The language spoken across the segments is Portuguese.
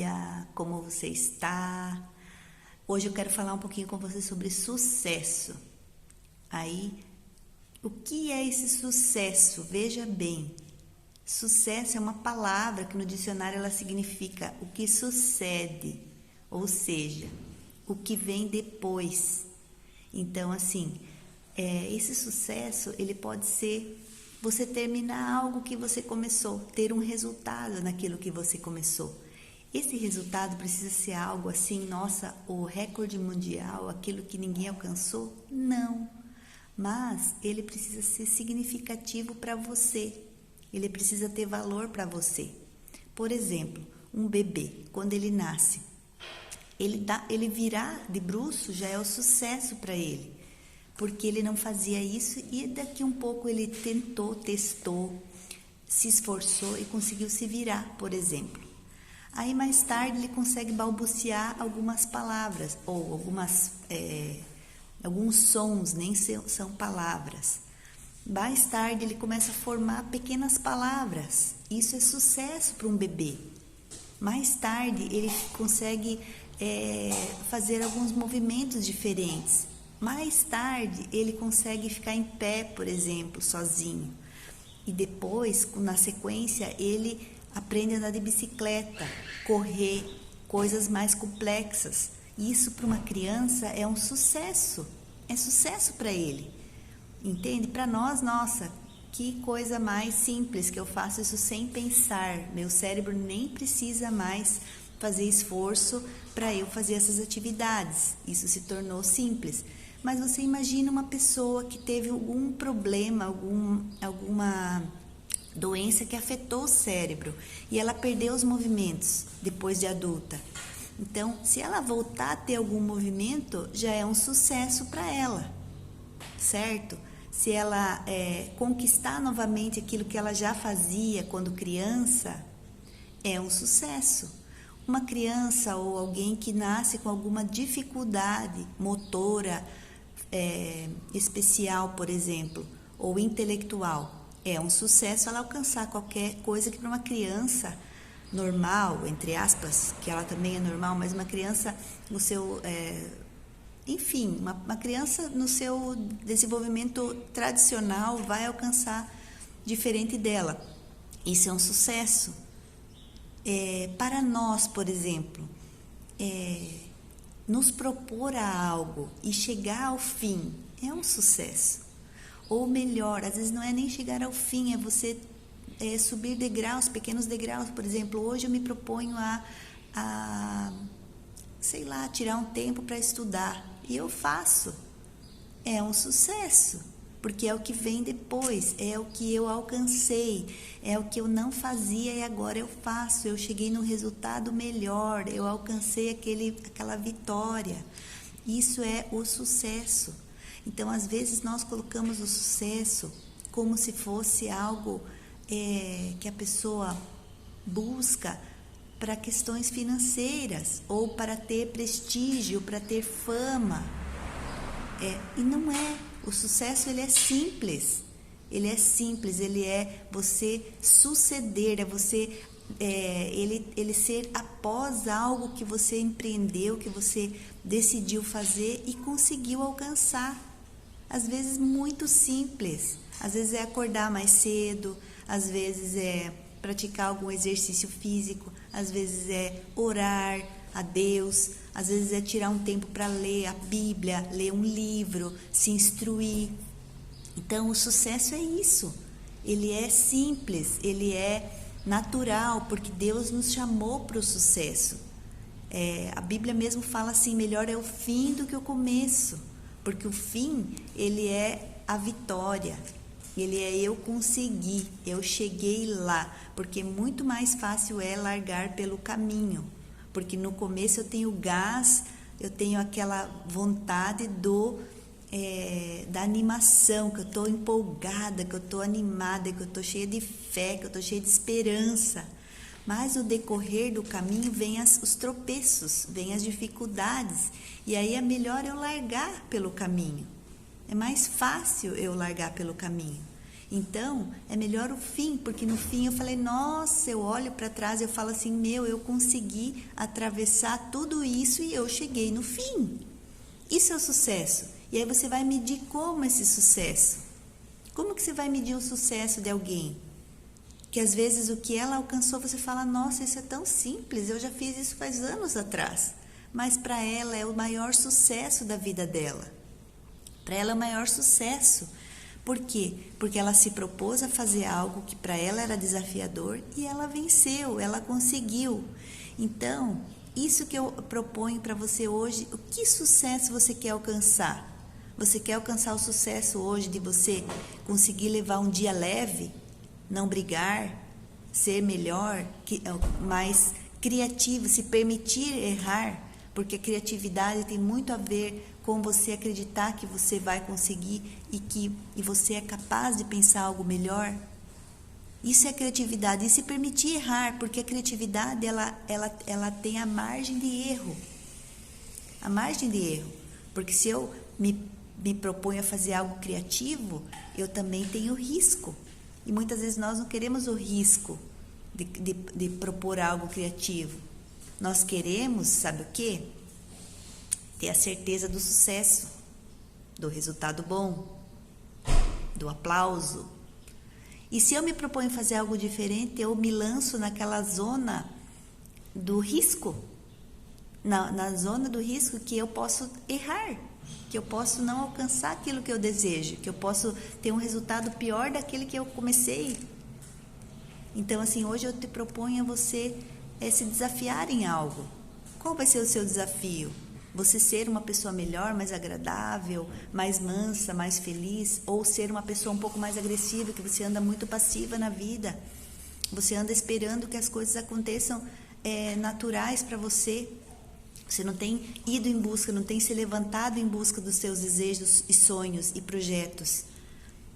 dia, como você está? Hoje eu quero falar um pouquinho com você sobre sucesso. Aí, o que é esse sucesso? Veja bem, sucesso é uma palavra que no dicionário ela significa o que sucede, ou seja, o que vem depois. Então, assim, esse sucesso, ele pode ser você terminar algo que você começou, ter um resultado naquilo que você começou. Esse resultado precisa ser algo assim, nossa, o recorde mundial, aquilo que ninguém alcançou? Não. Mas ele precisa ser significativo para você. Ele precisa ter valor para você. Por exemplo, um bebê, quando ele nasce, ele virar de bruço já é o sucesso para ele. Porque ele não fazia isso e daqui um pouco ele tentou, testou, se esforçou e conseguiu se virar, por exemplo. Aí mais tarde ele consegue balbuciar algumas palavras ou alguns sons, nem são palavras. Mais tarde ele começa a formar pequenas palavras. Isso é sucesso para um bebê. Mais tarde ele consegue fazer alguns movimentos diferentes. Mais tarde ele consegue ficar em pé, por exemplo, sozinho. E depois, na sequência, ele aprende a andar de bicicleta, correr, coisas mais complexas. Isso para uma criança é um sucesso. É sucesso para ele. Entende? Para nós, nossa, que coisa mais simples que eu faço isso sem pensar. Meu cérebro nem precisa mais fazer esforço para eu fazer essas atividades. Isso se tornou simples. Mas você imagina uma pessoa que teve algum problema, alguma doença que afetou o cérebro e ela perdeu os movimentos depois de adulta. Então, se ela voltar a ter algum movimento, já é um sucesso para ela, certo? Se ela conquistar novamente aquilo que ela já fazia quando criança, é um sucesso. Uma criança ou alguém que nasce com alguma dificuldade motora, especial, por exemplo, ou intelectual, é um sucesso ela alcançar qualquer coisa que para uma criança normal, entre aspas, que ela também é normal, mas uma criança no seu, enfim, uma criança no seu desenvolvimento tradicional vai alcançar diferente dela. Isso é um sucesso. Para nós, por exemplo, nos propor a algo e chegar ao fim é um sucesso. Ou melhor, às vezes não é nem chegar ao fim, é você subir degraus, pequenos degraus. Por exemplo, hoje eu me proponho sei lá, tirar um tempo para estudar. E eu faço. É um sucesso. Porque é o que vem depois, é o que eu alcancei, é o que eu não fazia e agora eu faço. Eu cheguei num resultado melhor, eu alcancei aquela vitória. Isso é o sucesso. Então, às vezes, nós colocamos o sucesso como se fosse algo que a pessoa busca para questões financeiras ou para ter prestígio, para ter fama. E não é. O sucesso, ele é simples. Ele é simples, ele é você suceder, é você ele ser após algo que você empreendeu, que você decidiu fazer e conseguiu alcançar. Às vezes muito simples, às vezes é acordar mais cedo, às vezes é praticar algum exercício físico, às vezes é orar a Deus, às vezes é tirar um tempo para ler a Bíblia, ler um livro, se instruir. Então, o sucesso é isso. Ele é simples, ele é natural, porque Deus nos chamou para o sucesso. A Bíblia mesmo fala assim, melhor é o fim do que o começo, porque o fim, ele é a vitória. Ele é eu consegui, eu cheguei lá, porque muito mais fácil é largar pelo caminho. Porque no começo eu tenho gás, eu tenho aquela vontade da animação, que eu estou empolgada, que eu estou animada, que eu estou cheia de fé, que eu estou cheia de esperança. Mas no decorrer do caminho vem os tropeços, vem as dificuldades. E aí é melhor eu largar pelo caminho. É mais fácil eu largar pelo caminho. Então, é melhor o fim, porque no fim eu falei, nossa, eu olho para trás e eu falo assim, eu consegui atravessar tudo isso e eu cheguei no fim. Isso é o sucesso. E aí você vai medir como esse sucesso. Como que você vai medir o sucesso de alguém? Que às vezes o que ela alcançou, você fala, nossa, isso é tão simples, eu já fiz isso faz anos atrás. Mas para ela é o maior sucesso da vida dela. Para ela é o maior sucesso. Por quê? Porque ela se propôs a fazer algo que para ela era desafiador e ela venceu, ela conseguiu. Então, isso que eu proponho para você hoje, o que sucesso você quer alcançar? Você quer alcançar o sucesso hoje de você conseguir levar um dia leve, não brigar, ser melhor, mais criativo, se permitir errar, porque a criatividade tem muito a ver com você acreditar que você vai conseguir e você é capaz de pensar algo melhor. Isso é criatividade, e se permitir errar, porque a criatividade ela tem a margem de erro. A margem de erro. Porque se eu me proponho a fazer algo criativo, eu também tenho risco. E muitas vezes nós não queremos o risco de propor algo criativo. Nós queremos, sabe o quê? Ter a certeza do sucesso, do resultado bom, do aplauso. E se eu me proponho fazer algo diferente, eu me lanço naquela zona do risco, na zona do risco que eu posso errar, que eu posso não alcançar aquilo que eu desejo, que eu posso ter um resultado pior daquele que eu comecei. Então, assim, hoje eu te proponho a você se desafiar em algo. Qual vai ser o seu desafio? Você ser uma pessoa melhor, mais agradável, mais mansa, mais feliz, ou ser uma pessoa um pouco mais agressiva, que você anda muito passiva na vida, você anda esperando que as coisas aconteçam naturais para você, você não tem ido em busca, não tem se levantado em busca dos seus desejos e sonhos e projetos.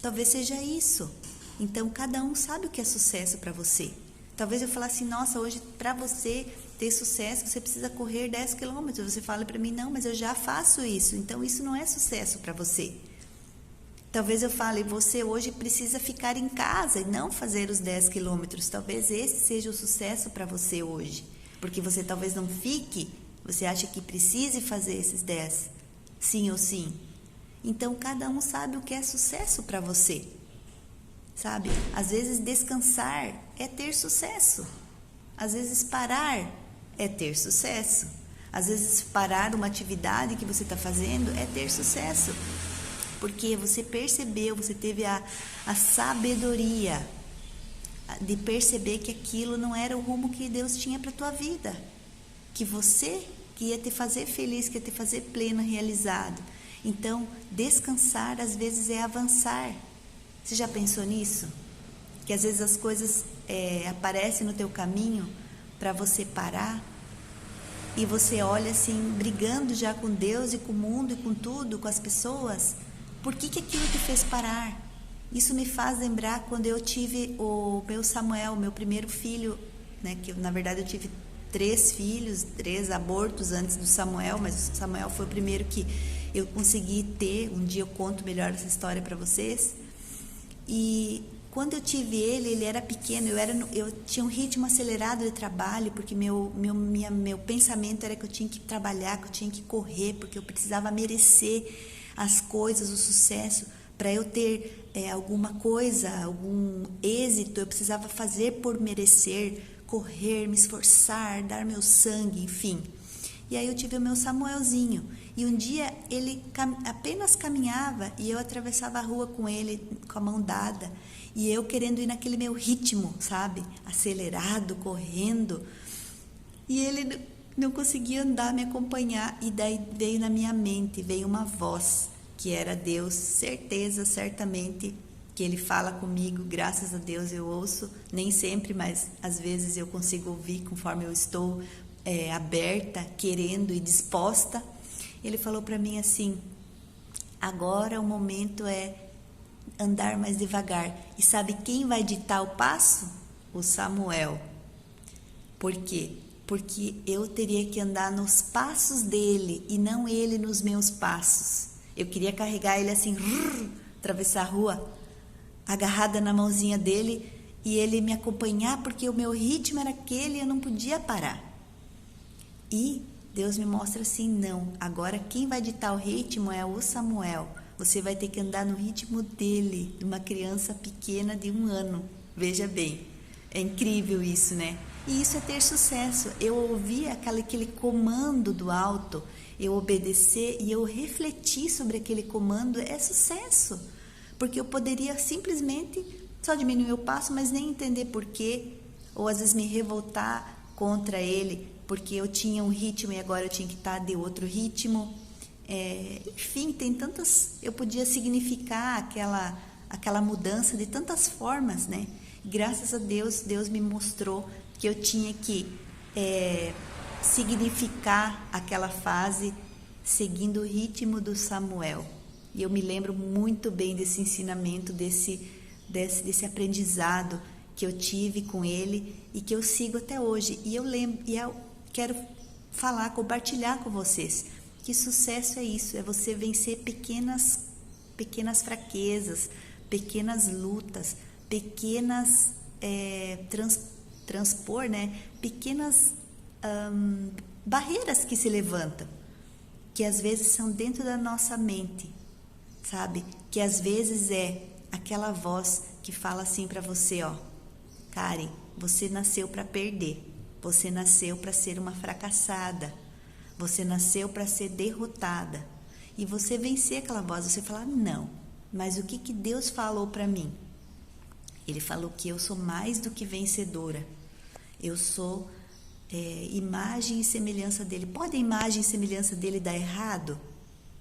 Talvez seja isso. Então, cada um sabe o que é sucesso para você. Talvez eu falasse assim, nossa, hoje para você ter sucesso, você precisa correr 10 quilômetros. Você fala para mim, não, mas eu já faço isso. Então, isso não é sucesso para você. Talvez eu fale, você hoje precisa ficar em casa e não fazer os 10 quilômetros. Talvez esse seja o sucesso para você hoje. Porque você talvez não fique, você acha que precise fazer esses 10, sim ou sim. Então, cada um sabe o que é sucesso para você. Sabe? Às vezes descansar é ter sucesso. Às vezes parar é ter sucesso. Às vezes parar uma atividade que você está fazendo é ter sucesso. Porque você percebeu, você teve a sabedoria de perceber que aquilo não era o rumo que Deus tinha para a tua vida. Que você que ia te fazer feliz, que ia te fazer pleno, realizado. Então, descansar às vezes é avançar. Você já pensou nisso? Que às vezes as coisas aparecem no teu caminho para você parar e você olha assim, brigando já com Deus e com o mundo e com tudo, com as pessoas. Por que aquilo te fez parar? Isso me faz lembrar quando eu tive o meu Samuel, meu primeiro filho, né? Que na verdade eu tive 3 filhos, 3 abortos antes do Samuel, mas o Samuel foi o primeiro que eu consegui ter. Um dia eu conto melhor essa história para vocês. E quando eu tive ele era pequeno, eu tinha um ritmo acelerado de trabalho, porque meu pensamento era que eu tinha que trabalhar, que eu tinha que correr, porque eu precisava merecer as coisas, o sucesso. Para eu ter alguma coisa, algum êxito, eu precisava fazer por merecer, correr, me esforçar, dar meu sangue, enfim. E aí eu tive o meu Samuelzinho. E um dia ele apenas caminhava e eu atravessava a rua com ele, com a mão dada. E eu querendo ir naquele meu ritmo, sabe? Acelerado, correndo. E ele não conseguia andar, me acompanhar. E daí veio na minha mente, veio uma voz, que era Deus. Certeza, certamente, que Ele fala comigo. Graças a Deus eu ouço. Nem sempre, mas às vezes eu consigo ouvir conforme eu estou aberta, querendo e disposta. Ele falou para mim assim, agora o momento é andar mais devagar. E sabe quem vai ditar o passo? O Samuel. Por quê? Porque eu teria que andar nos passos dele e não ele nos meus passos. Eu queria carregar ele assim, atravessar a rua, agarrada na mãozinha dele e ele me acompanhar, porque o meu ritmo era aquele e eu não podia parar. E Deus me mostra assim, não, agora quem vai ditar o ritmo é o Samuel. Você vai ter que andar no ritmo dele, de uma criança pequena de 1 ano. Veja bem, é incrível isso, né? E isso é ter sucesso. Eu ouvi aquele comando do alto, eu obedecer e eu refletir sobre aquele comando, é sucesso. Porque eu poderia simplesmente só diminuir o passo, mas nem entender porquê, ou às vezes me revoltar contra ele, porque eu tinha um ritmo e agora eu tinha que estar de outro ritmo. Enfim, tem tantas... Eu podia significar aquela mudança de tantas formas, né? Graças a Deus, Deus me mostrou que eu tinha que significar aquela fase seguindo o ritmo do Samuel. E eu me lembro muito bem desse ensinamento, desse aprendizado que eu tive com ele e que eu sigo até hoje. E eu quero compartilhar com vocês que sucesso é isso, é você vencer pequenas fraquezas, pequenas lutas, pequenas transpor, né? Pequenas barreiras que se levantam, que às vezes são dentro da nossa mente, sabe? Que às vezes é aquela voz que fala assim para você, ó, Karen, você nasceu para perder, você nasceu para ser uma fracassada, você nasceu para ser derrotada. E você vencer aquela voz, você falar, não, mas o que Deus falou para mim? Ele falou que eu sou mais do que vencedora, eu sou imagem e semelhança dele. Pode a imagem e semelhança dele dar errado?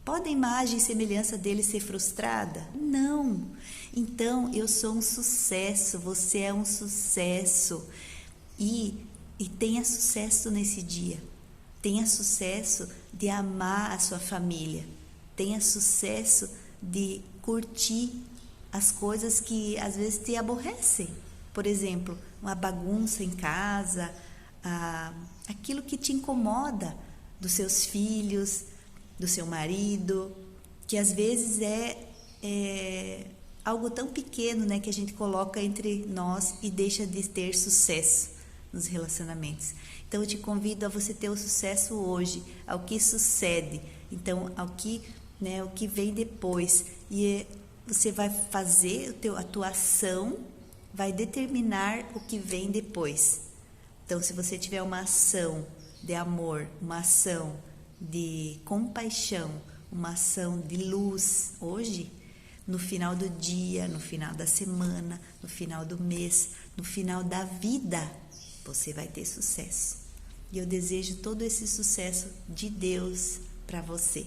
Pode a imagem e semelhança dele ser frustrada? Não. Então, eu sou um sucesso, você é um sucesso. E tenha sucesso nesse dia. Tenha sucesso de amar a sua família. Tenha sucesso de curtir as coisas que às vezes te aborrecem. Por exemplo, uma bagunça em casa, aquilo que te incomoda dos seus filhos, do seu marido, que às vezes é algo tão pequeno, né, que a gente coloca entre nós e deixa de ter sucesso nos relacionamentos. Então eu te convido a você ter o sucesso hoje, ao que sucede, então ao que, né, o que vem depois, e você vai fazer a tua ação vai determinar o que vem depois. Então, se você tiver uma ação de amor, uma ação de compaixão, uma ação de luz hoje, no final do dia, no final da semana, no final do mês, no final da vida, você vai ter sucesso. E eu desejo todo esse sucesso de Deus para você.